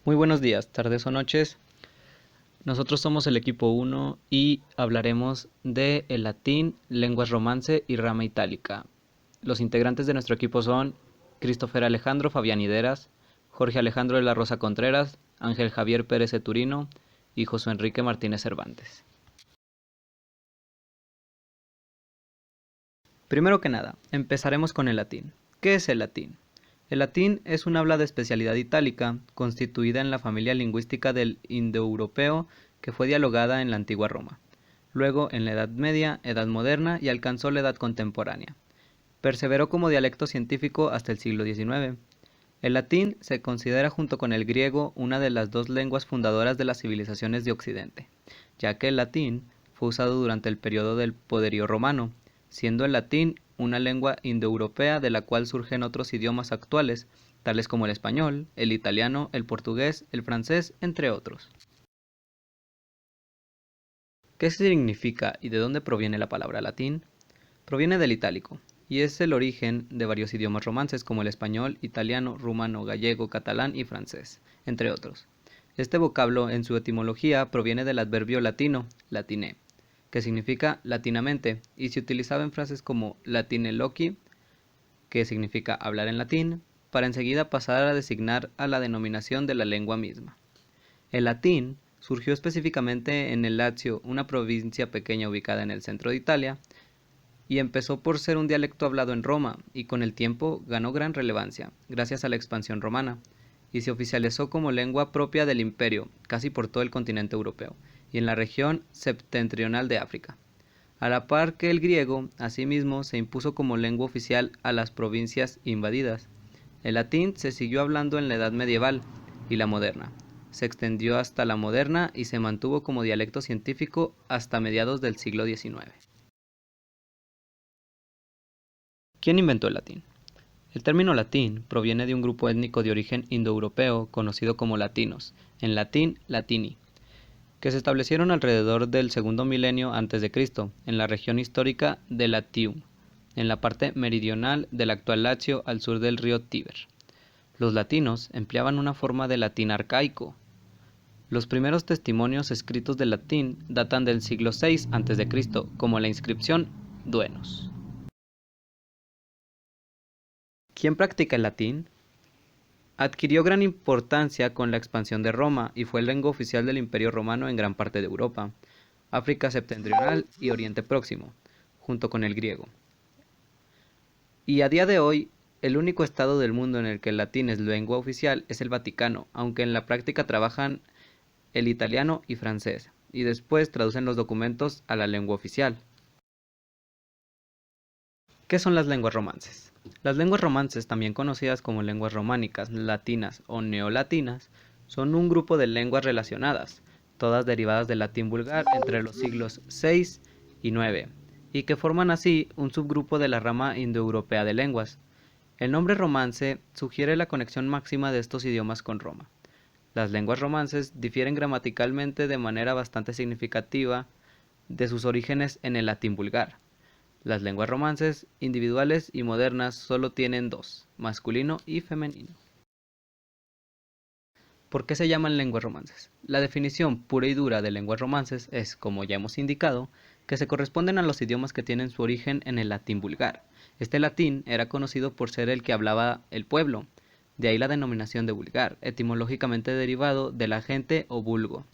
Muy buenos días, tardes o noches. Nosotros somos el equipo 1 y hablaremos de el latín, lenguas romance y rama itálica. Los integrantes de nuestro equipo son Christopher Alejandro Fabián Hideras, Jorge Alejandro de la Rosa Contreras, Ángel Javier Pérez Turino y José Enrique Martínez Cervantes. Primero que nada, empezaremos con el latín. ¿Qué es el latín? El latín es un habla de especialidad itálica, constituida en la familia lingüística del indoeuropeo que fue dialogada en la antigua Roma, luego en la Edad Media, Edad Moderna y alcanzó la Edad Contemporánea. Perseveró como dialecto científico hasta el siglo XIX. El latín se considera junto con el griego una de las dos lenguas fundadoras de las civilizaciones de Occidente, ya que el latín fue usado durante el periodo del poderío romano, siendo el latín una lengua indoeuropea de la cual surgen otros idiomas actuales, tales como el español, el italiano, el portugués, el francés, entre otros. ¿Qué significa y de dónde proviene la palabra latín? Proviene del itálico, y es el origen de varios idiomas romances como el español, italiano, rumano, gallego, catalán y francés, entre otros. Este vocablo en su etimología proviene del adverbio latino, latine, que significa latinamente, y se utilizaba en frases como latine loci, que significa hablar en latín, para enseguida pasar a designar a la denominación de la lengua misma. El latín surgió específicamente en el Lacio, una provincia pequeña ubicada en el centro de Italia, y empezó por ser un dialecto hablado en Roma, y con el tiempo ganó gran relevancia, gracias a la expansión romana, y se oficializó como lengua propia del imperio, casi por todo el continente europeo, y en la región septentrional de África. A la par que el griego, asimismo, se impuso como lengua oficial a las provincias invadidas. El latín se siguió hablando en la Edad Medieval y la moderna. Se extendió hasta la moderna y se mantuvo como dialecto científico hasta mediados del siglo XIX. ¿Quién inventó el latín? El término latín proviene de un grupo étnico de origen indoeuropeo conocido como latinos, en latín latini, que se establecieron alrededor del segundo milenio antes de Cristo, en la región histórica de Latium, en la parte meridional del actual Lacio al sur del río Tíber. Los latinos empleaban una forma de latín arcaico. Los primeros testimonios escritos del latín datan del siglo VI a.C., como la inscripción Duenos. ¿Quién practica el latín? Adquirió gran importancia con la expansión de Roma y fue lengua oficial del Imperio Romano en gran parte de Europa, África septentrional y Oriente Próximo, junto con el griego. Y a día de hoy, el único estado del mundo en el que el latín es lengua oficial es el Vaticano, aunque en la práctica trabajan el italiano y francés, y después traducen los documentos a la lengua oficial. ¿Qué son las lenguas romances? Las lenguas romances, también conocidas como lenguas románicas, latinas o neolatinas, son un grupo de lenguas relacionadas, todas derivadas del latín vulgar entre los siglos VI y IX, y que forman así un subgrupo de la rama indoeuropea de lenguas. El nombre romance sugiere la conexión máxima de estos idiomas con Roma. Las lenguas romances difieren gramaticalmente de manera bastante significativa de sus orígenes en el latín vulgar. Las lenguas romances, individuales y modernas, solo tienen dos, masculino y femenino. ¿Por qué se llaman lenguas romances? La definición pura y dura de lenguas romances es, como ya hemos indicado, que se corresponden a los idiomas que tienen su origen en el latín vulgar. Este latín era conocido por ser el que hablaba el pueblo, de ahí la denominación de vulgar, etimológicamente derivado de la gente o vulgo.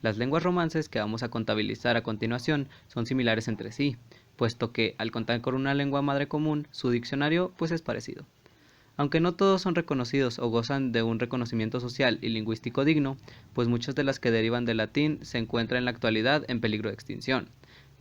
Las lenguas romances que vamos a contabilizar a continuación son similares entre sí, puesto que, al contar con una lengua madre común, su diccionario pues es parecido. Aunque no todos son reconocidos o gozan de un reconocimiento social y lingüístico digno, pues muchas de las que derivan del latín se encuentran en la actualidad en peligro de extinción.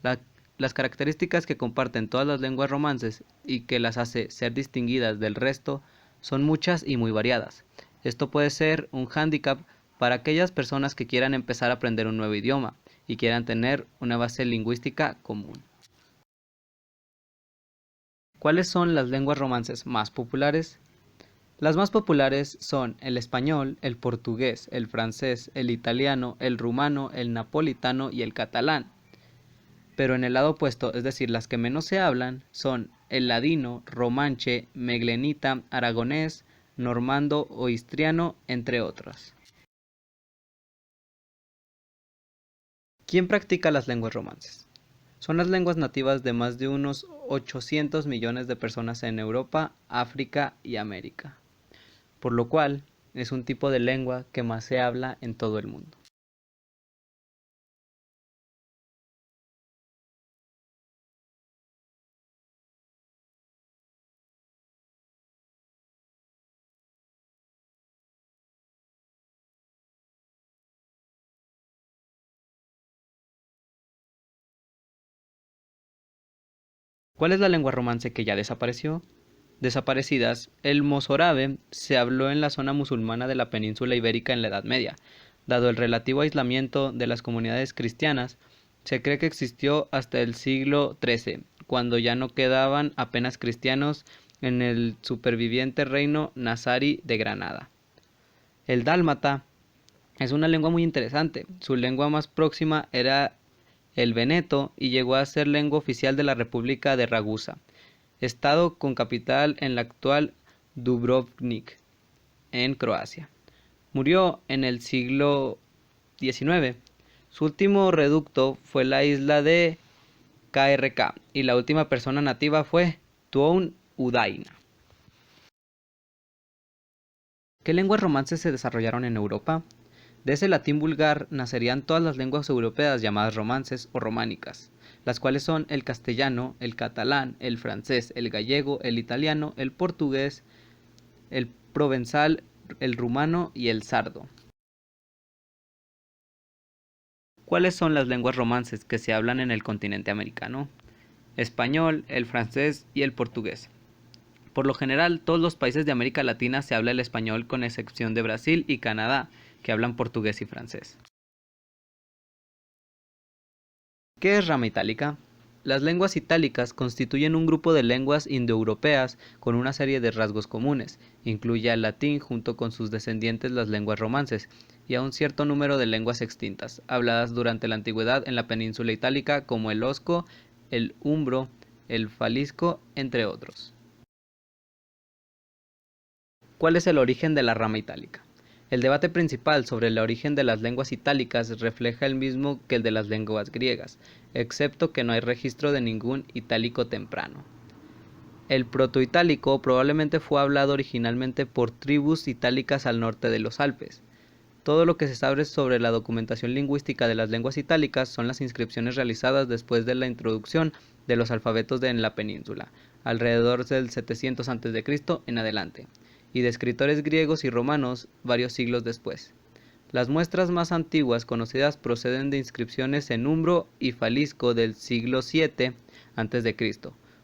La- las características que comparten todas las lenguas romances y que las hace ser distinguidas del resto son muchas y muy variadas. Esto puede ser un hándicap para aquellas personas que quieran empezar a aprender un nuevo idioma y quieran tener una base lingüística común. ¿Cuáles son las lenguas romances más populares? Las más populares son el español, el portugués, el francés, el italiano, el rumano, el napolitano y el catalán. Pero en el lado opuesto, es decir, las que menos se hablan, son el ladino, romanche, meglenita, aragonés, normando o histriano, entre otras. ¿Quién practica las lenguas romances? Son las lenguas nativas de más de unos 800 millones de personas en Europa, África y América, por lo cual es un tipo de lengua que más se habla en todo el mundo. ¿Cuál es la lengua romance que ya desapareció? Desaparecidas, el mozorábe se habló en la zona musulmana de la península ibérica en la Edad Media. Dado el relativo aislamiento de las comunidades cristianas, se cree que existió hasta el siglo XIII, cuando ya no quedaban apenas cristianos en el superviviente reino nazarí de Granada. El dálmata es una lengua muy interesante. Su lengua más próxima era el veneto y llegó a ser lengua oficial de la República de Ragusa, estado con capital en la actual Dubrovnik, en Croacia. Murió en el siglo XIX. Su último reducto fue la isla de KRK y la última persona nativa fue Tuon Udaina. ¿Qué lenguas romances se desarrollaron en Europa? De ese latín vulgar nacerían todas las lenguas europeas llamadas romances o románicas, las cuales son el castellano, el catalán, el francés, el gallego, el italiano, el portugués, el provenzal, el rumano y el sardo. ¿Cuáles son las lenguas romances que se hablan en el continente americano? Español, el francés y el portugués. Por lo general, todos los países de América Latina se habla el español con excepción de Brasil y Canadá, que hablan portugués y francés. ¿Qué es rama itálica? Las lenguas itálicas constituyen un grupo de lenguas indoeuropeas con una serie de rasgos comunes. Incluye al latín junto con sus descendientes las lenguas romances y a un cierto número de lenguas extintas, habladas durante la antigüedad en la península itálica como el osco, el umbro, el falisco, entre otros. ¿Cuál es el origen de la rama itálica? El debate principal sobre el origen de las lenguas itálicas refleja el mismo que el de las lenguas griegas, excepto que no hay registro de ningún itálico temprano. El protoitálico probablemente fue hablado originalmente por tribus itálicas al norte de los Alpes. Todo lo que se sabe sobre la documentación lingüística de las lenguas itálicas son las inscripciones realizadas después de la introducción de los alfabetos en la península, alrededor del 700 a.C. en adelante, y de escritores griegos y romanos varios siglos después. Las muestras más antiguas conocidas proceden de inscripciones en umbro y falisco del siglo VII a.C.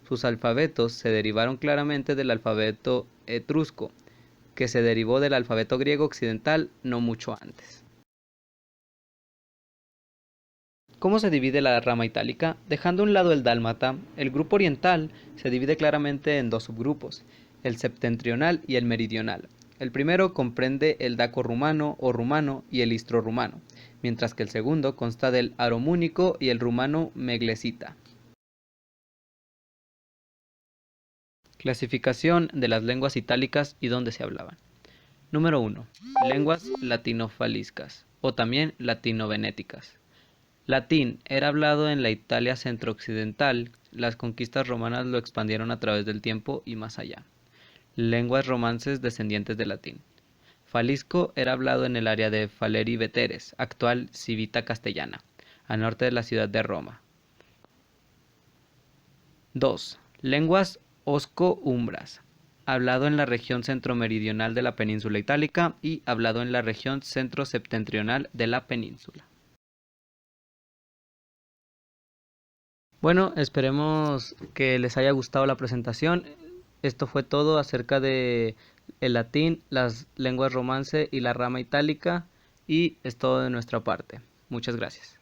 Sus alfabetos se derivaron claramente del alfabeto etrusco, que se derivó del alfabeto griego occidental no mucho antes. ¿Cómo se divide la rama itálica? Dejando a un lado el dálmata, el grupo oriental se divide claramente en dos subgrupos, el septentrional y el meridional. El primero comprende el daco-rumano o rumano y el istro-rumano, mientras que el segundo consta del aromúnico y el rumano meglesita. Clasificación de las lenguas itálicas y dónde se hablaban. Número 1. Lenguas latinofaliscas o también latino-venéticas. Latín era hablado en la Italia centro-occidental. Las conquistas romanas lo expandieron a través del tiempo y más allá. Lenguas romances descendientes del latín. Falisco era hablado en el área de Faleri Veteres, actual Civita castellana, al norte de la ciudad de Roma. 2. Lenguas osco-umbras, hablado en la región centro-meridional de la península itálica y hablado en la región centro-septentrional de la península. Bueno, esperemos que les haya gustado la presentación. Esto fue todo acerca de el latín, las lenguas romance y la rama itálica, y es todo de nuestra parte. Muchas gracias.